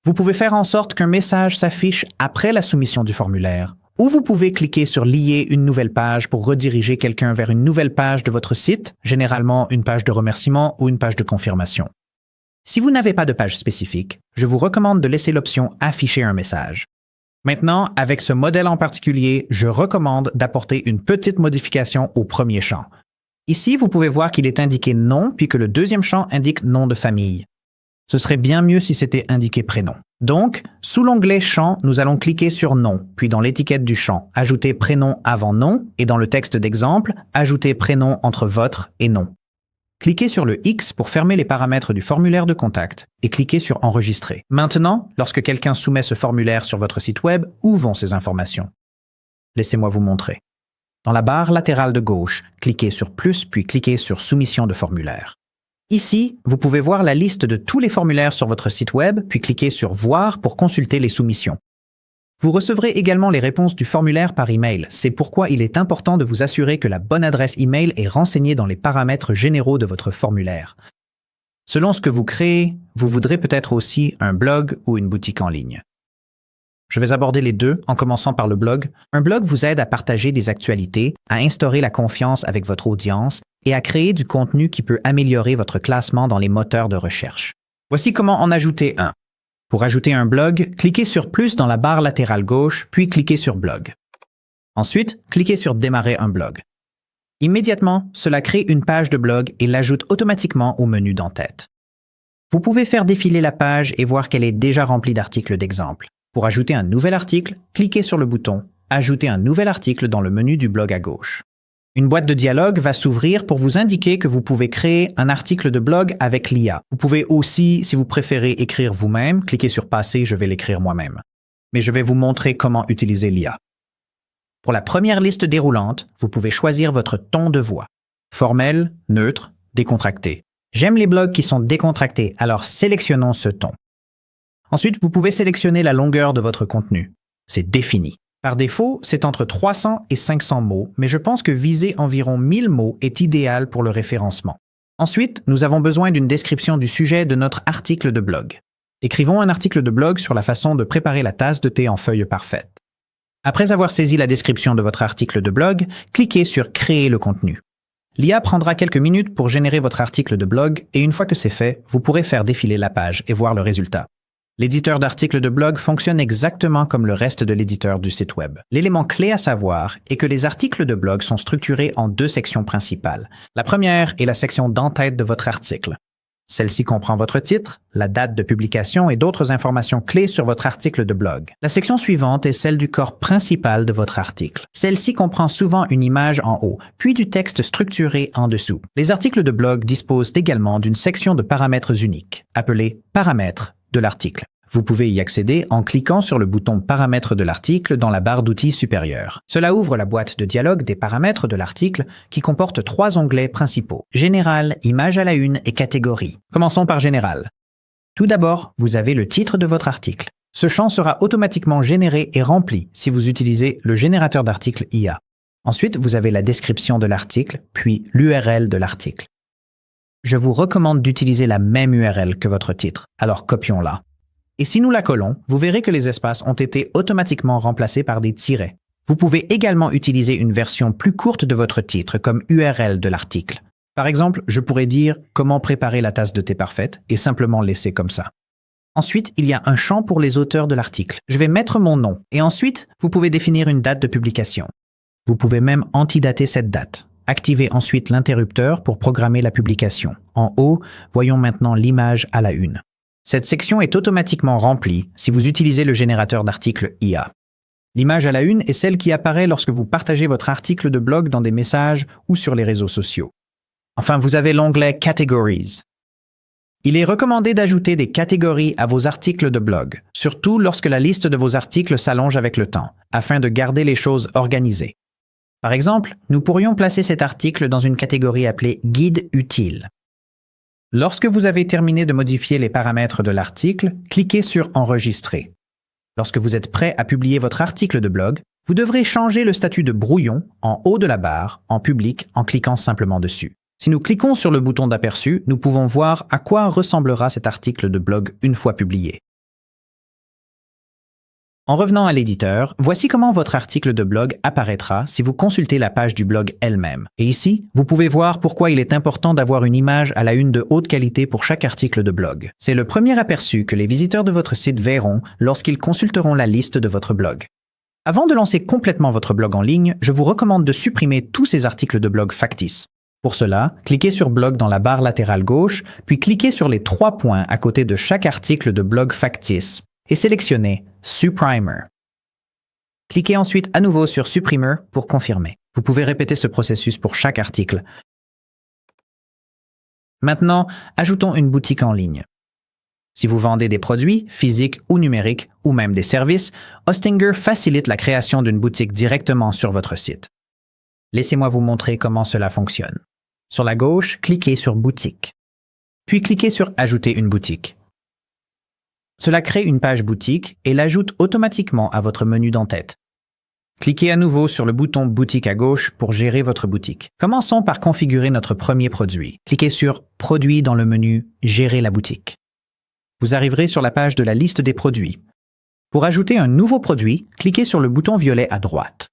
Vous pouvez faire en sorte qu'un message s'affiche après la soumission du formulaire, ou vous pouvez cliquer sur « Lier une nouvelle page » pour rediriger quelqu'un vers une nouvelle page de votre site, généralement une page de remerciement ou une page de confirmation. Si vous n'avez pas de page spécifique, je vous recommande de laisser l'option « Afficher un message ». Maintenant, avec ce modèle en particulier, je recommande d'apporter une petite modification au premier champ. Ici, vous pouvez voir qu'il est indiqué « Nom » puis que le deuxième champ indique « Nom de famille ». Ce serait bien mieux si c'était indiqué prénom. Donc, sous l'onglet Champs, nous allons cliquer sur Nom, puis dans l'étiquette du champ, ajouter prénom avant nom et dans le texte d'exemple, ajouter prénom entre votre et nom. Cliquez sur le X pour fermer les paramètres du formulaire de contact et cliquez sur Enregistrer. Maintenant, lorsque quelqu'un soumet ce formulaire sur votre site web, où vont ces informations? Laissez-moi vous montrer. Dans la barre latérale de gauche, cliquez sur Plus puis cliquez sur Soumission de formulaire. Ici, vous pouvez voir la liste de tous les formulaires sur votre site web, puis cliquez sur Voir pour consulter les soumissions. Vous recevrez également les réponses du formulaire par email. C'est pourquoi il est important de vous assurer que la bonne adresse email est renseignée dans les paramètres généraux de votre formulaire. Selon ce que vous créez, vous voudrez peut-être aussi un blog ou une boutique en ligne. Je vais aborder les deux en commençant par le blog. Un blog vous aide à partager des actualités, à instaurer la confiance avec votre audience et à créer du contenu qui peut améliorer votre classement dans les moteurs de recherche. Voici comment en ajouter un. Pour ajouter un blog, cliquez sur Plus dans la barre latérale gauche, puis cliquez sur Blog. Ensuite, cliquez sur Démarrer un blog. Immédiatement, cela crée une page de blog et l'ajoute automatiquement au menu d'en-tête. Vous pouvez faire défiler la page et voir qu'elle est déjà remplie d'articles d'exemple. Pour ajouter un nouvel article, cliquez sur le bouton « Ajouter un nouvel article » dans le menu du blog à gauche. Une boîte de dialogue va s'ouvrir pour vous indiquer que vous pouvez créer un article de blog avec l'IA. Vous pouvez aussi, si vous préférez écrire vous-même, cliquez sur « Passer », je vais l'écrire moi-même. Mais je vais vous montrer comment utiliser l'IA. Pour la première liste déroulante, vous pouvez choisir votre ton de voix. Formel, neutre, décontracté. J'aime les blogs qui sont décontractés, alors sélectionnons ce ton. Ensuite, vous pouvez sélectionner la longueur de votre contenu. C'est défini. Par défaut, c'est entre 300 et 500 mots, mais je pense que viser environ 1000 mots est idéal pour le référencement. Ensuite, nous avons besoin d'une description du sujet de notre article de blog. Écrivons un article de blog sur la façon de préparer la tasse de thé en feuille parfaite. Après avoir saisi la description de votre article de blog, cliquez sur « Créer le contenu ». L'IA prendra quelques minutes pour générer votre article de blog et une fois que c'est fait, vous pourrez faire défiler la page et voir le résultat. L'éditeur d'articles de blog fonctionne exactement comme le reste de l'éditeur du site web. L'élément clé à savoir est que les articles de blog sont structurés en deux sections principales. La première est la section d'en-tête de votre article. Celle-ci comprend votre titre, la date de publication et d'autres informations clés sur votre article de blog. La section suivante est celle du corps principal de votre article. Celle-ci comprend souvent une image en haut, puis du texte structuré en dessous. Les articles de blog disposent également d'une section de paramètres uniques, appelée « Paramètres » de l'article. Vous pouvez y accéder en cliquant sur le bouton Paramètres de l'article dans la barre d'outils supérieure. Cela ouvre la boîte de dialogue des paramètres de l'article qui comporte 3 onglets principaux. Général, Image à la une et Catégorie. Commençons par Général. Tout d'abord, vous avez le titre de votre article. Ce champ sera automatiquement généré et rempli si vous utilisez le générateur d'articles IA. Ensuite, vous avez la description de l'article, puis l'URL de l'article. Je vous recommande d'utiliser la même URL que votre titre, alors copions-la. Et si nous la collons, vous verrez que les espaces ont été automatiquement remplacés par des tirets. Vous pouvez également utiliser une version plus courte de votre titre comme URL de l'article. Par exemple, je pourrais dire « Comment préparer la tasse de thé parfaite » et simplement laisser comme ça. Ensuite, il y a un champ pour les auteurs de l'article. Je vais mettre mon nom et ensuite, vous pouvez définir une date de publication. Vous pouvez même antidater cette date. Activez ensuite l'interrupteur pour programmer la publication. En haut, voyons maintenant l'image à la une. Cette section est automatiquement remplie si vous utilisez le générateur d'articles IA. L'image à la une est celle qui apparaît lorsque vous partagez votre article de blog dans des messages ou sur les réseaux sociaux. Enfin, vous avez l'onglet Categories. Il est recommandé d'ajouter des catégories à vos articles de blog, surtout lorsque la liste de vos articles s'allonge avec le temps, afin de garder les choses organisées. Par exemple, nous pourrions placer cet article dans une catégorie appelée « Guide utile ». Lorsque vous avez terminé de modifier les paramètres de l'article, cliquez sur « Enregistrer ». Lorsque vous êtes prêt à publier votre article de blog, vous devrez changer le statut de brouillon en haut de la barre, en public, en cliquant simplement dessus. Si nous cliquons sur le bouton d'aperçu, nous pouvons voir à quoi ressemblera cet article de blog une fois publié. En revenant à l'éditeur, voici comment votre article de blog apparaîtra si vous consultez la page du blog elle-même. Et ici, vous pouvez voir pourquoi il est important d'avoir une image à la une de haute qualité pour chaque article de blog. C'est le premier aperçu que les visiteurs de votre site verront lorsqu'ils consulteront la liste de votre blog. Avant de lancer complètement votre blog en ligne, je vous recommande de supprimer tous ces articles de blog factices. Pour cela, cliquez sur Blog dans la barre latérale gauche, puis cliquez sur les 3 points à côté de chaque article de blog factice et sélectionnez Supprimer. Cliquez ensuite à nouveau sur Supprimer pour confirmer. Vous pouvez répéter ce processus pour chaque article. Maintenant, ajoutons une boutique en ligne. Si vous vendez des produits, physiques ou numériques, ou même des services, Hostinger facilite la création d'une boutique directement sur votre site. Laissez-moi vous montrer comment cela fonctionne. Sur la gauche, cliquez sur Boutique. Puis cliquez sur Ajouter une boutique. Cela crée une page boutique et l'ajoute automatiquement à votre menu d'en-tête. Cliquez à nouveau sur le bouton Boutique à gauche pour gérer votre boutique. Commençons par configurer notre premier produit. Cliquez sur Produits dans le menu Gérer la boutique. Vous arriverez sur la page de la liste des produits. Pour ajouter un nouveau produit, cliquez sur le bouton violet à droite.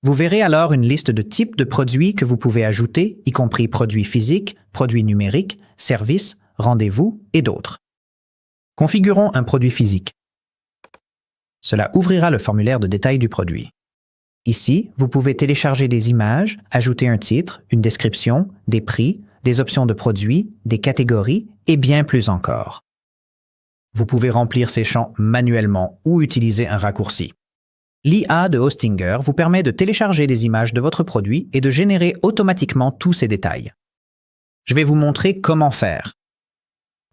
Vous verrez alors une liste de types de produits que vous pouvez ajouter, y compris produits physiques, produits numériques, services, rendez-vous et d'autres. Configurons un produit physique. Cela ouvrira le formulaire de détail du produit. Ici, vous pouvez télécharger des images, ajouter un titre, une description, des prix, des options de produits, des catégories et bien plus encore. Vous pouvez remplir ces champs manuellement ou utiliser un raccourci. L'IA de Hostinger vous permet de télécharger des images de votre produit et de générer automatiquement tous ces détails. Je vais vous montrer comment faire.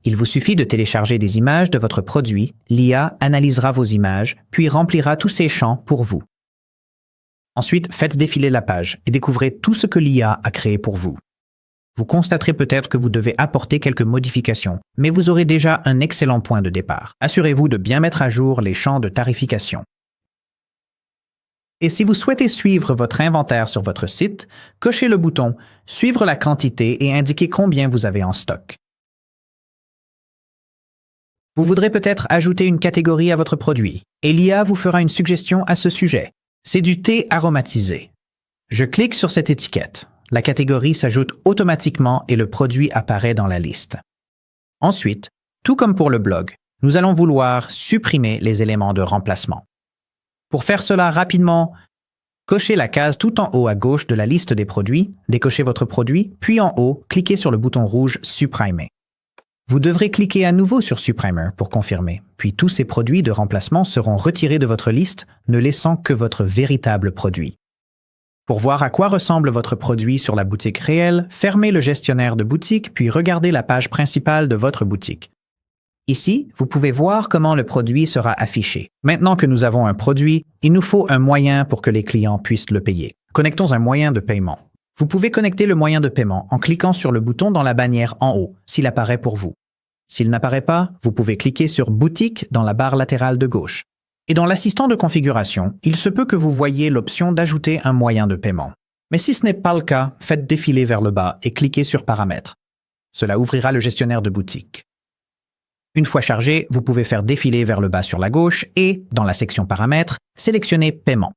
Il vous suffit de télécharger des images de votre produit, l'IA analysera vos images, puis remplira tous ces champs pour vous. Ensuite, faites défiler la page et découvrez tout ce que l'IA a créé pour vous. Vous constaterez peut-être que vous devez apporter quelques modifications, mais vous aurez déjà un excellent point de départ. Assurez-vous de bien mettre à jour les champs de tarification. Et si vous souhaitez suivre votre inventaire sur votre site, cochez le bouton « Suivre la quantité » et indiquez combien vous avez en stock. Vous voudrez peut-être ajouter une catégorie à votre produit, et l'IA vous fera une suggestion à ce sujet. C'est du thé aromatisé. Je clique sur cette étiquette. La catégorie s'ajoute automatiquement et le produit apparaît dans la liste. Ensuite, tout comme pour le blog, nous allons vouloir supprimer les éléments de remplacement. Pour faire cela rapidement, cochez la case tout en haut à gauche de la liste des produits, décochez votre produit, puis en haut, cliquez sur le bouton rouge « Supprimer ». Vous devrez cliquer à nouveau sur Supprimer pour confirmer, puis tous ces produits de remplacement seront retirés de votre liste, ne laissant que votre véritable produit. Pour voir à quoi ressemble votre produit sur la boutique réelle, fermez le gestionnaire de boutique puis regardez la page principale de votre boutique. Ici, vous pouvez voir comment le produit sera affiché. Maintenant que nous avons un produit, il nous faut un moyen pour que les clients puissent le payer. Connectons un moyen de paiement. Vous pouvez connecter le moyen de paiement en cliquant sur le bouton dans la bannière en haut, s'il apparaît pour vous. S'il n'apparaît pas, vous pouvez cliquer sur « Boutique » dans la barre latérale de gauche. Et dans l'assistant de configuration, il se peut que vous voyiez l'option d'ajouter un moyen de paiement. Mais si ce n'est pas le cas, faites défiler vers le bas et cliquez sur « Paramètres ». Cela ouvrira le gestionnaire de boutique. Une fois chargé, vous pouvez faire défiler vers le bas sur la gauche et, dans la section Paramètres, sélectionner Paiement.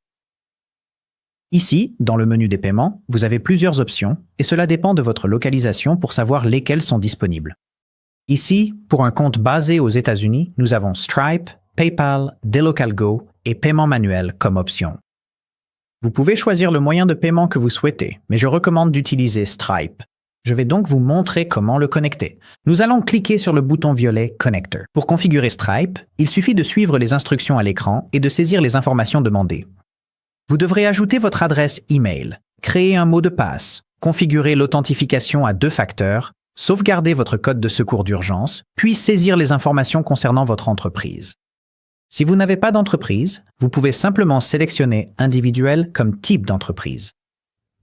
Ici, dans le menu des paiements, vous avez plusieurs options et cela dépend de votre localisation pour savoir lesquelles sont disponibles. Ici, pour un compte basé aux États-Unis, nous avons Stripe, PayPal, DelocalGo et paiement manuel comme option. Vous pouvez choisir le moyen de paiement que vous souhaitez, mais je recommande d'utiliser Stripe. Je vais donc vous montrer comment le connecter. Nous allons cliquer sur le bouton violet Connector. Pour configurer Stripe, il suffit de suivre les instructions à l'écran et de saisir les informations demandées. Vous devrez ajouter votre adresse email, créer un mot de passe, configurer l'authentification à 2 facteurs, sauvegarder votre code de secours d'urgence, puis saisir les informations concernant votre entreprise. Si vous n'avez pas d'entreprise, vous pouvez simplement sélectionner individuel comme type d'entreprise.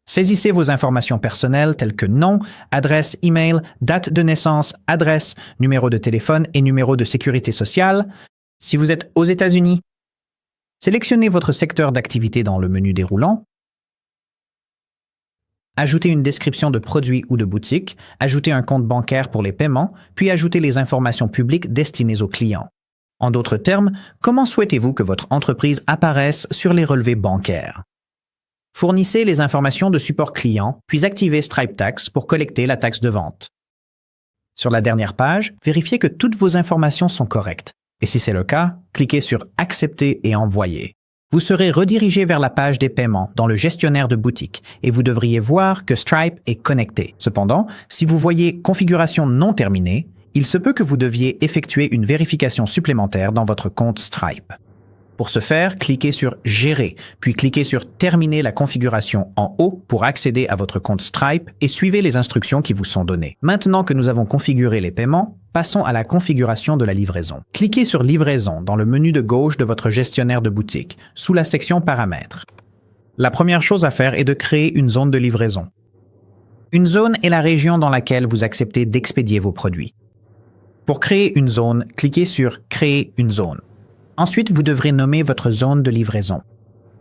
Saisissez vos informations personnelles telles que nom, adresse email, date de naissance, adresse, numéro de téléphone et numéro de sécurité sociale. Si vous êtes aux États-Unis, sélectionnez votre secteur d'activité dans le menu déroulant. Ajoutez une description de produit ou de boutique, ajoutez un compte bancaire pour les paiements, puis ajoutez les informations publiques destinées aux clients. En d'autres termes, comment souhaitez-vous que votre entreprise apparaisse sur les relevés bancaires? Fournissez les informations de support client, puis activez Stripe Tax pour collecter la taxe de vente. Sur la dernière page, vérifiez que toutes vos informations sont correctes. Et si c'est le cas, cliquez sur « Accepter et envoyer ». Vous serez redirigé vers la page des paiements dans le gestionnaire de boutique et vous devriez voir que Stripe est connecté. Cependant, si vous voyez « Configuration non terminée », il se peut que vous deviez effectuer une vérification supplémentaire dans votre compte Stripe. Pour ce faire, cliquez sur « Gérer », puis cliquez sur « Terminer la configuration » en haut pour accéder à votre compte Stripe et suivez les instructions qui vous sont données. Maintenant que nous avons configuré les paiements, passons à la configuration de la livraison. Cliquez sur « Livraison » dans le menu de gauche de votre gestionnaire de boutique, sous la section « Paramètres ». La première chose à faire est de créer une zone de livraison. Une zone est la région dans laquelle vous acceptez d'expédier vos produits. Pour créer une zone, cliquez sur « Créer une zone ». Ensuite, vous devrez nommer votre zone de livraison.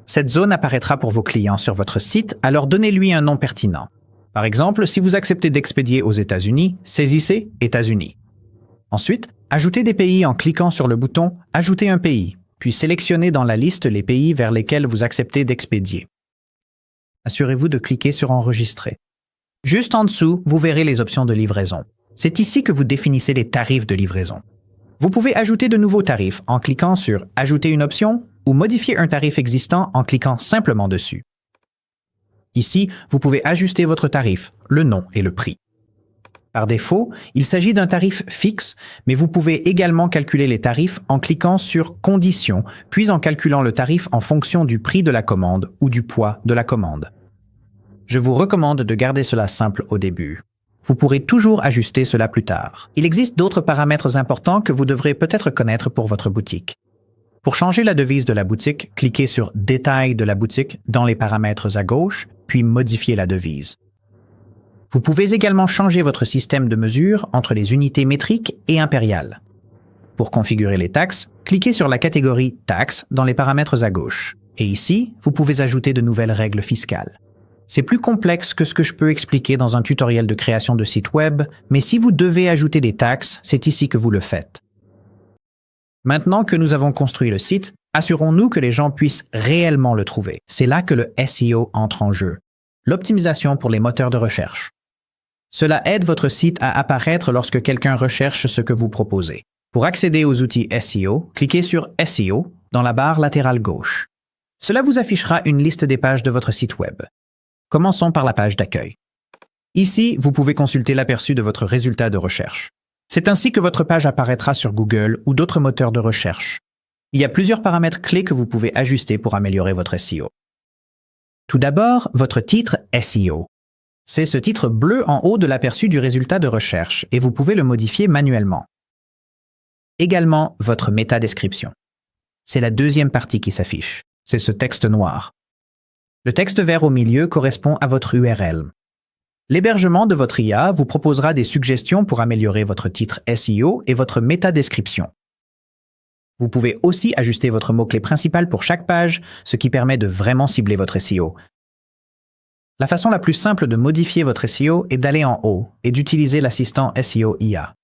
Cette zone apparaîtra pour vos clients sur votre site, alors donnez-lui un nom pertinent. Par exemple, si vous acceptez d'expédier aux États-Unis, saisissez « États-Unis ». Ensuite, ajoutez des pays en cliquant sur le bouton « Ajouter un pays », puis sélectionnez dans la liste les pays vers lesquels vous acceptez d'expédier. Assurez-vous de cliquer sur « Enregistrer ». Juste en dessous, vous verrez les options de livraison. C'est ici que vous définissez les tarifs de livraison. Vous pouvez ajouter de nouveaux tarifs en cliquant sur « Ajouter une option » ou modifier un tarif existant en cliquant simplement dessus. Ici, vous pouvez ajuster votre tarif, le nom et le prix. Par défaut, il s'agit d'un tarif fixe, mais vous pouvez également calculer les tarifs en cliquant sur « Conditions », puis en calculant le tarif en fonction du prix de la commande ou du poids de la commande. Je vous recommande de garder cela simple au début. Vous pourrez toujours ajuster cela plus tard. Il existe d'autres paramètres importants que vous devrez peut-être connaître pour votre boutique. Pour changer la devise de la boutique, cliquez sur « Détail de la boutique » dans les paramètres à gauche, puis modifiez la devise. Vous pouvez également changer votre système de mesure entre les unités métriques et impériales. Pour configurer les taxes, cliquez sur la catégorie « Taxes » dans les paramètres à gauche. Et ici, vous pouvez ajouter de nouvelles règles fiscales. C'est plus complexe que ce que je peux expliquer dans un tutoriel de création de site web, mais si vous devez ajouter des taxes, c'est ici que vous le faites. Maintenant que nous avons construit le site, assurons-nous que les gens puissent réellement le trouver. C'est là que le SEO entre en jeu. L'optimisation pour les moteurs de recherche. Cela aide votre site à apparaître lorsque quelqu'un recherche ce que vous proposez. Pour accéder aux outils SEO, cliquez sur SEO dans la barre latérale gauche. Cela vous affichera une liste des pages de votre site web. Commençons par la page d'accueil. Ici, vous pouvez consulter l'aperçu de votre résultat de recherche. C'est ainsi que votre page apparaîtra sur Google ou d'autres moteurs de recherche. Il y a plusieurs paramètres clés que vous pouvez ajuster pour améliorer votre SEO. Tout d'abord, votre titre SEO. C'est ce titre bleu en haut de l'aperçu du résultat de recherche et vous pouvez le modifier manuellement. Également, votre métadescription. C'est la deuxième partie qui s'affiche. C'est ce texte noir. Le texte vert au milieu correspond à votre URL. L'hébergement de votre IA vous proposera des suggestions pour améliorer votre titre SEO et votre métadescription. Vous pouvez aussi ajuster votre mot-clé principal pour chaque page, ce qui permet de vraiment cibler votre SEO. La façon la plus simple de modifier votre SEO est d'aller en haut et d'utiliser l'assistant SEO IA.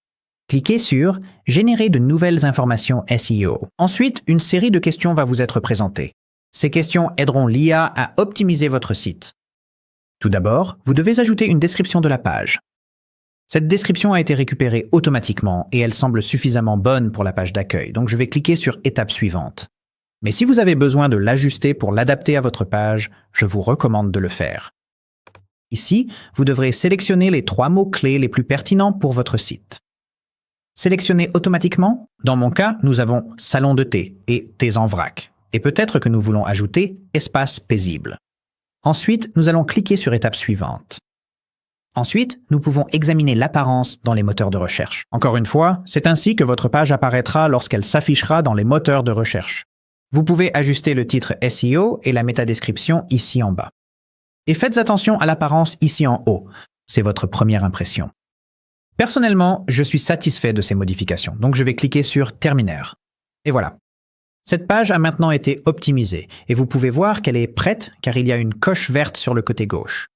Cliquez sur « Générer de nouvelles informations SEO ». Ensuite, une série de questions va vous être présentée. Ces questions aideront l'IA à optimiser votre site. Tout d'abord, vous devez ajouter une description de la page. Cette description a été récupérée automatiquement et elle semble suffisamment bonne pour la page d'accueil, donc je vais cliquer sur « Étape suivante ». Mais si vous avez besoin de l'ajuster pour l'adapter à votre page, je vous recommande de le faire. Ici, vous devrez sélectionner les 3 mots-clés les plus pertinents pour votre site. Sélectionnez automatiquement. Dans mon cas, nous avons « salon de thé » et « thés en vrac ». Et peut-être que nous voulons ajouter « espace paisible ». Ensuite, nous allons cliquer sur « Étape suivante ». Ensuite, nous pouvons examiner l'apparence dans les moteurs de recherche. Encore une fois, c'est ainsi que votre page apparaîtra lorsqu'elle s'affichera dans les moteurs de recherche. Vous pouvez ajuster le titre SEO et la métadescription ici en bas. Et faites attention à l'apparence ici en haut. C'est votre première impression. Personnellement, je suis satisfait de ces modifications, donc je vais cliquer sur « Terminer ». Et voilà. Cette page a maintenant été optimisée et vous pouvez voir qu'elle est prête car il y a une coche verte sur le côté gauche.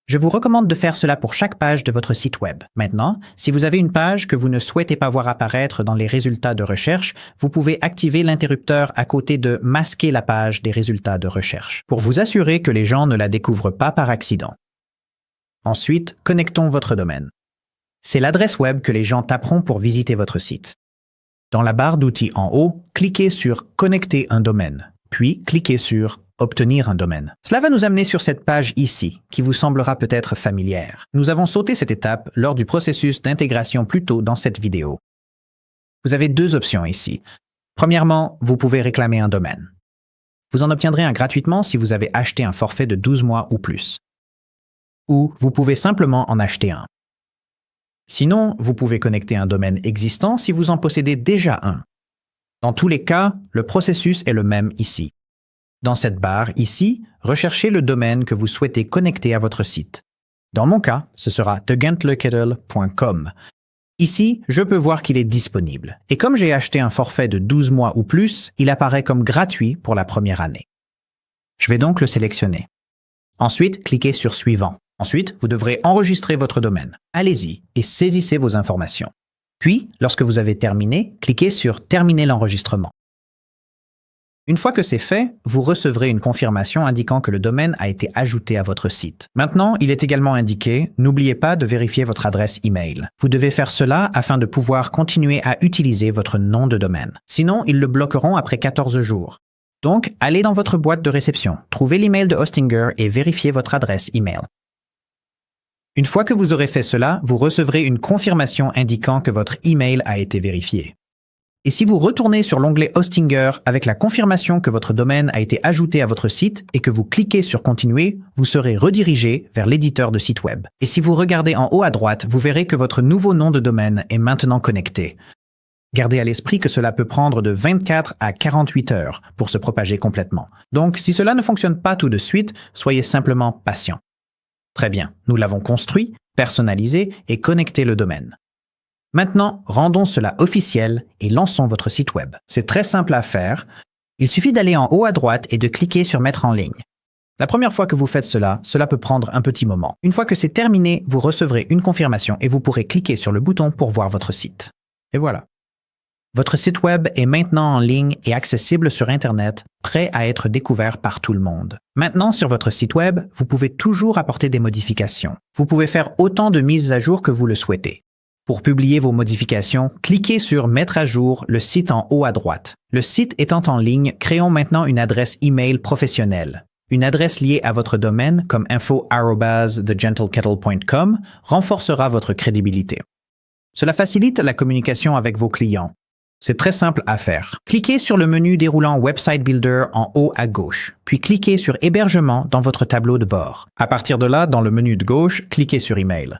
Je vous recommande de faire cela pour chaque page de votre site web. Maintenant, si vous avez une page que vous ne souhaitez pas voir apparaître dans les résultats de recherche, vous pouvez activer l'interrupteur à côté de « Masquer la page des résultats de recherche » pour vous assurer que les gens ne la découvrent pas par accident. Ensuite, connectons votre domaine. C'est l'adresse web que les gens taperont pour visiter votre site. Dans la barre d'outils en haut, cliquez sur « Connecter un domaine », puis cliquez sur « Obtenir un domaine ». Cela va nous amener sur cette page ici, qui vous semblera peut-être familière. Nous avons sauté cette étape lors du processus d'intégration plus tôt dans cette vidéo. Vous avez 2 options ici. Premièrement, vous pouvez réclamer un domaine. Vous en obtiendrez un gratuitement si vous avez acheté un forfait de 12 mois ou plus. Ou vous pouvez simplement en acheter un. Sinon, vous pouvez connecter un domaine existant si vous en possédez déjà un. Dans tous les cas, le processus est le même ici. Dans cette barre ici, recherchez le domaine que vous souhaitez connecter à votre site. Dans mon cas, ce sera thegentlerkettle.com. Ici, je peux voir qu'il est disponible. Et comme j'ai acheté un forfait de 12 mois ou plus, il apparaît comme gratuit pour la première année. Je vais donc le sélectionner. Ensuite, cliquez sur « Suivant ». Ensuite, vous devrez enregistrer votre domaine. Allez-y et saisissez vos informations. Puis, lorsque vous avez terminé, cliquez sur « Terminer l'enregistrement ». Une fois que c'est fait, vous recevrez une confirmation indiquant que le domaine a été ajouté à votre site. Maintenant, il est également indiqué « N'oubliez pas de vérifier votre adresse email ». Vous devez faire cela afin de pouvoir continuer à utiliser votre nom de domaine. Sinon, ils le bloqueront après 14 jours. Donc, allez dans votre boîte de réception, trouvez l'email de Hostinger et vérifiez votre adresse email. Une fois que vous aurez fait cela, vous recevrez une confirmation indiquant que votre email a été vérifié. Et si vous retournez sur l'onglet Hostinger avec la confirmation que votre domaine a été ajouté à votre site et que vous cliquez sur Continuer, vous serez redirigé vers l'éditeur de site web. Et si vous regardez en haut à droite, vous verrez que votre nouveau nom de domaine est maintenant connecté. Gardez à l'esprit que cela peut prendre de 24 à 48 heures pour se propager complètement. Donc, si cela ne fonctionne pas tout de suite, soyez simplement patient. Très bien, nous l'avons construit, personnalisé et connecté le domaine. Maintenant, rendons cela officiel et lançons votre site web. C'est très simple à faire. Il suffit d'aller en haut à droite et de cliquer sur « Mettre en ligne ». La première fois que vous faites cela, cela peut prendre un petit moment. Une fois que c'est terminé, vous recevrez une confirmation et vous pourrez cliquer sur le bouton pour voir votre site. Et voilà. Votre site web est maintenant en ligne et accessible sur Internet, prêt à être découvert par tout le monde. Maintenant, sur votre site web, vous pouvez toujours apporter des modifications. Vous pouvez faire autant de mises à jour que vous le souhaitez. Pour publier vos modifications, cliquez sur « Mettre à jour » le site en haut à droite. Le site étant en ligne, créons maintenant une adresse email professionnelle. Une adresse liée à votre domaine, comme info@thegentlerkettle.com, renforcera votre crédibilité. Cela facilite la communication avec vos clients. C'est très simple à faire. Cliquez sur le menu déroulant Website Builder en haut à gauche, puis cliquez sur Hébergement dans votre tableau de bord. À partir de là, dans le menu de gauche, cliquez sur Email.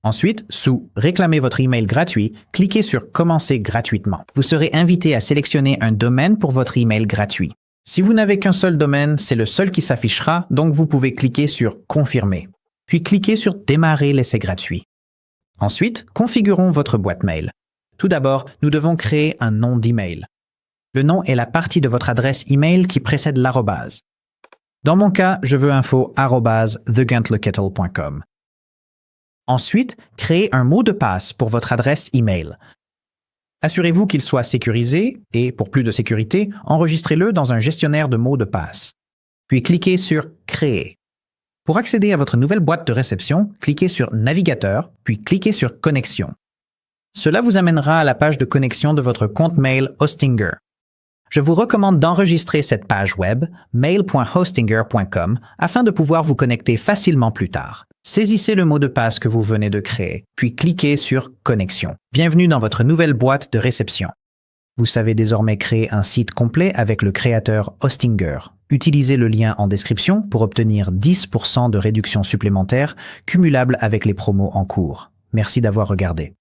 Ensuite, sous Réclamer votre email gratuit, cliquez sur Commencer gratuitement. Vous serez invité à sélectionner un domaine pour votre email gratuit. Si vous n'avez qu'un seul domaine, c'est le seul qui s'affichera, donc vous pouvez cliquer sur Confirmer. Puis cliquez sur Démarrer l'essai gratuit. Ensuite, configurons votre boîte mail. Tout d'abord, nous devons créer un nom d'email. Le nom est la partie de votre adresse email qui précède l'arrobase. Dans mon cas, je veux info@thegauntletkettle.com. Ensuite, créez un mot de passe pour votre adresse email. Assurez-vous qu'il soit sécurisé et, pour plus de sécurité, enregistrez-le dans un gestionnaire de mots de passe. Puis cliquez sur « Créer ». Pour accéder à votre nouvelle boîte de réception, cliquez sur « Navigateur », puis cliquez sur « Connexion ». Cela vous amènera à la page de connexion de votre compte mail Hostinger. Je vous recommande d'enregistrer cette page web, mail.hostinger.com, afin de pouvoir vous connecter facilement plus tard. Saisissez le mot de passe que vous venez de créer, puis cliquez sur « Connexion ». Bienvenue dans votre nouvelle boîte de réception. Vous savez désormais créer un site complet avec le créateur Hostinger. Utilisez le lien en description pour obtenir 10% de réduction supplémentaire cumulable avec les promos en cours. Merci d'avoir regardé.